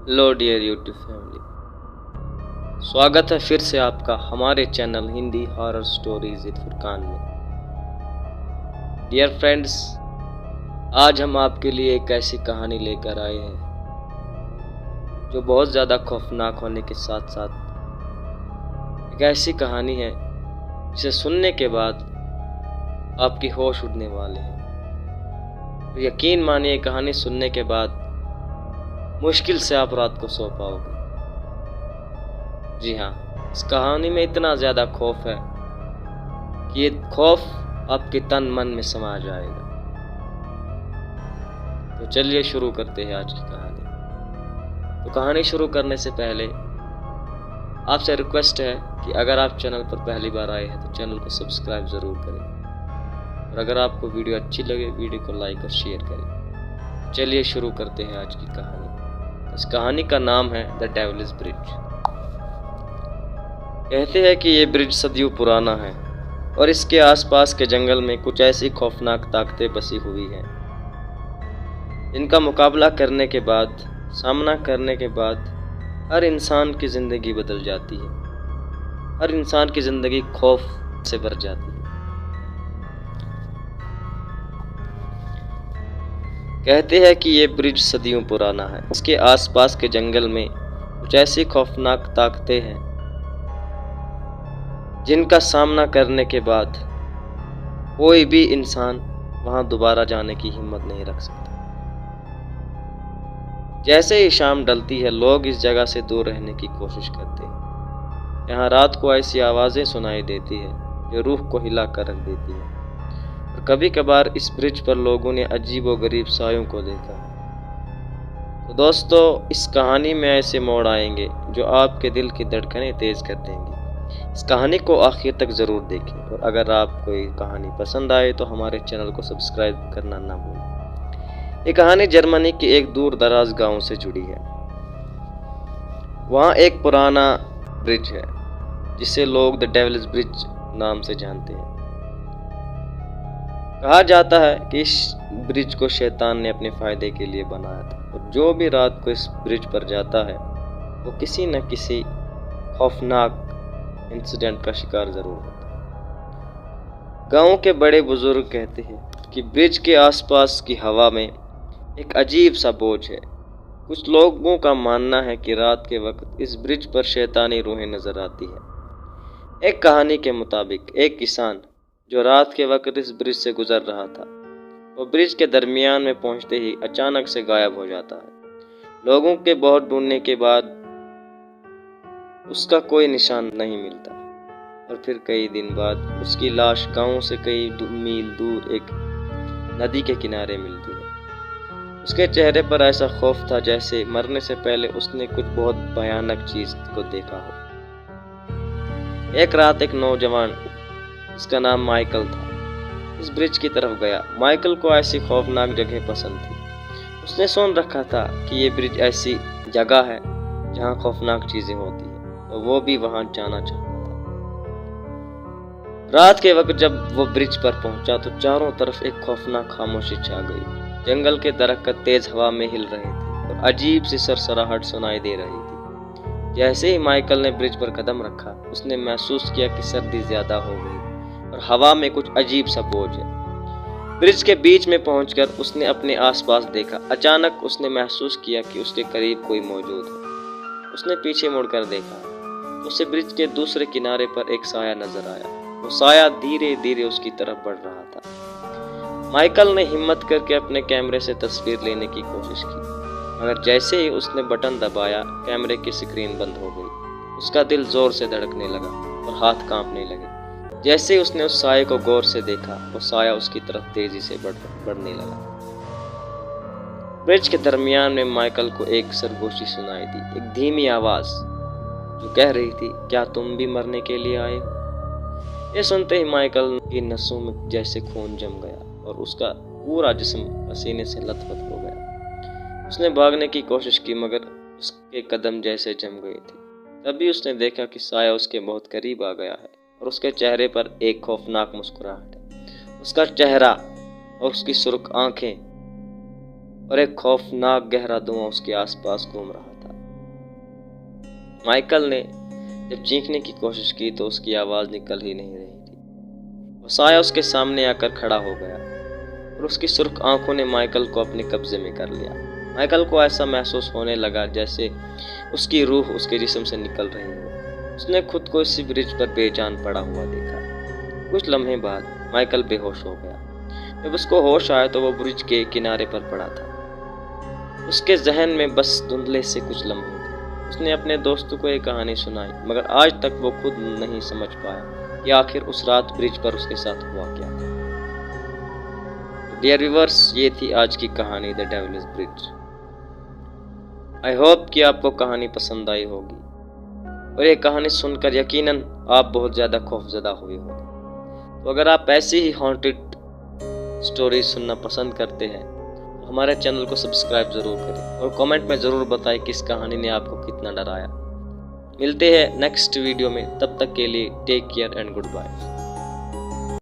Hello dear YouTube family, स्वागत है फिर से आपका हमारे channel Hindi horror stories with Furqan में। डियर फ्रेंड्स, आज हम आपके लिए एक ऐसी कहानी लेकर आए हैं जो बहुत ज़्यादा खौफनाक होने के साथ साथ एक ऐसी कहानी है जिसे सुनने के बाद आपकी होश उड़ने वाले हैं। तो यकीन मानिए, कहानी सुनने के बाद मुश्किल से आप रात को सो पाओगे। जी हाँ, इस कहानी में इतना ज़्यादा खौफ है कि ये खौफ आपके तन मन में समा जाएगा। तो चलिए शुरू करते हैं आज की कहानी। तो कहानी शुरू करने से पहले आपसे रिक्वेस्ट है कि अगर आप चैनल पर पहली बार आए हैं तो चैनल को सब्सक्राइब ज़रूर करें, और अगर आपको वीडियो अच्छी लगे वीडियो को लाइक और शेयर करें। चलिए शुरू करते हैं आज की कहानी। इस कहानी का नाम है द डेविल्स ब्रिज। कहते हैं कि ये ब्रिज सदियों पुराना है और इसके आसपास के जंगल में कुछ ऐसी खौफनाक ताकतें बसी हुई हैं जिनका मुकाबला करने के बाद, सामना करने के बाद हर इंसान की ज़िंदगी बदल जाती है। हर इंसान की ज़िंदगी खौफ से भर जाती है। कहते हैं कि ये ब्रिज सदियों पुराना है। इसके आसपास के जंगल में कुछ ऐसी खौफनाक ताकतें हैं जिनका सामना करने के बाद कोई भी इंसान वहां दोबारा जाने की हिम्मत नहीं रख सकता। जैसे ही शाम ढलती है, लोग इस जगह से दूर रहने की कोशिश करते हैं। यहाँ रात को ऐसी आवाज़ें सुनाई देती है जो रूह को हिला कर रख देती है। कभी कभार इस ब्रिज पर लोगों ने अजीबोगरीब सायों को देखा। तो दोस्तों, इस कहानी में ऐसे मोड़ आएंगे जो आपके दिल की धड़कनें तेज कर देंगे। इस कहानी को आखिर तक ज़रूर देखें, और अगर आपको ये कहानी पसंद आए तो हमारे चैनल को सब्सक्राइब करना ना भूलें। ये कहानी जर्मनी के एक दूर दराज गाँव से जुड़ी है। वहाँ एक पुराना ब्रिज है जिसे लोग द डेविल्स ब्रिज नाम से जानते हैं। कहा जाता है कि इस ब्रिज को शैतान ने अपने फायदे के लिए बनाया था, और जो भी रात को इस ब्रिज पर जाता है वो किसी न किसी खौफनाक इंसिडेंट का शिकार जरूर होता है। गांव के बड़े बुजुर्ग कहते हैं कि ब्रिज के आसपास की हवा में एक अजीब सा बोझ है। कुछ लोगों का मानना है कि रात के वक्त इस ब्रिज पर शैतानी रूहें नजर आती है। एक कहानी के मुताबिक एक किसान जो रात के वक्त इस ब्रिज से गुजर रहा था, वो ब्रिज के दरमियान में पहुंचते ही अचानक से गायब हो जाता है। लोगों के बहुत ढूंढने के बाद उसका कोई निशान नहीं मिलता, और फिर कई दिन बाद उसकी लाश गांव से कई मील दूर एक नदी के किनारे मिलती है। उसके चेहरे पर ऐसा खौफ था जैसे मरने से पहले उसने कुछ बहुत भयानक चीज को देखा हो। एक रात एक नौजवान, इसका नाम माइकल था, इस ब्रिज की तरफ गया। माइकल को ऐसी खौफनाक जगह पसंद थी। उसने सुन रखा था कि ये ब्रिज ऐसी जगह है जहाँ खौफनाक चीजें होती हैं, तो वो भी वहां जाना चाहता था। रात के वक्त जब वो ब्रिज पर पहुंचा तो चारों तरफ एक खौफनाक खामोशी छा गई। जंगल के दरख्त तेज हवा में हिल रहे थे और अजीब सी सरसराहट सुनाई दे रही थी। जैसे ही माइकल ने ब्रिज पर कदम रखा, उसने महसूस किया कि सर्दी ज्यादा हो गई और हवा में कुछ अजीब सा बोझ है। ब्रिज के बीच में पहुंचकर उसने अपने आसपास देखा। अचानक उसने महसूस किया कि उसके करीब कोई मौजूद है। उसने पीछे मुड़कर देखा तो उसे ब्रिज के दूसरे किनारे पर एक साया नजर आया। वो साया धीरे धीरे उसकी तरफ बढ़ रहा था। माइकल ने हिम्मत करके अपने कैमरे से तस्वीर लेने की कोशिश की, मगर जैसे ही उसने बटन दबाया, कैमरे की स्क्रीन बंद हो गई। उसका दिल जोर से धड़कने लगा और हाथ कांपने लगे। जैसे ही उसने उस साये को गौर से देखा, वो साया उसकी तरफ तेजी से बढ़ने लगा। ब्रिज के दरमियान में माइकल को एक सरगोशी सुनाई दी, एक धीमी आवाज जो कह रही थी, क्या तुम भी मरने के लिए आए हो? ये सुनते ही माइकल की नसों में जैसे खून जम गया और उसका पूरा जिस्म पसीने से लथपथ हो गया। उसने भागने की कोशिश की, मगर उसके कदम जैसे जम गए थे। तभी उसने देखा कि साया उसके बहुत करीब आ गया है और उसके चेहरे पर एक खौफनाक मुस्कुराहट है। उसका चेहरा और उसकी सुर्ख आंखें और एक खौफनाक गहरा धुआं उसके आसपास घूम रहा था। माइकल ने जब चीखने की कोशिश की तो उसकी आवाज़ निकल ही नहीं रही थी। वो साया उसके सामने आकर खड़ा हो गया और उसकी सुर्ख आंखों ने माइकल को अपने कब्जे में कर लिया। माइकल को ऐसा महसूस होने लगा जैसे उसकी रूह उसके जिस्म से निकल रही हो। उसने खुद को इसी ब्रिज पर बेजान पड़ा हुआ देखा। कुछ लम्हे बाद माइकल बेहोश हो गया। जब उसको होश आया तो वो ब्रिज के किनारे पर पड़ा था। उसके जहन में बस धुंधले से कुछ लम्हे थे। उसने अपने दोस्तों को एक कहानी सुनाई, मगर आज तक वो खुद नहीं समझ पाया कि आखिर उस रात ब्रिज पर उसके साथ हुआ क्या। डियर व्यूअर्स, ये थी आज की कहानी the devil's bridge. I hope कि आपको कहानी पसंद आई होगी और ये कहानी सुनकर यकीनन आप बहुत ज़्यादा खौफजदा हुए होंगे। तो अगर आप ऐसी ही हॉन्टेड स्टोरी सुनना पसंद करते हैं तो हमारे चैनल को सब्सक्राइब ज़रूर करें और कमेंट में ज़रूर बताएं कि इस कहानी ने आपको कितना डराया। मिलते हैं नेक्स्ट वीडियो में, तब तक के लिए take care and good bye.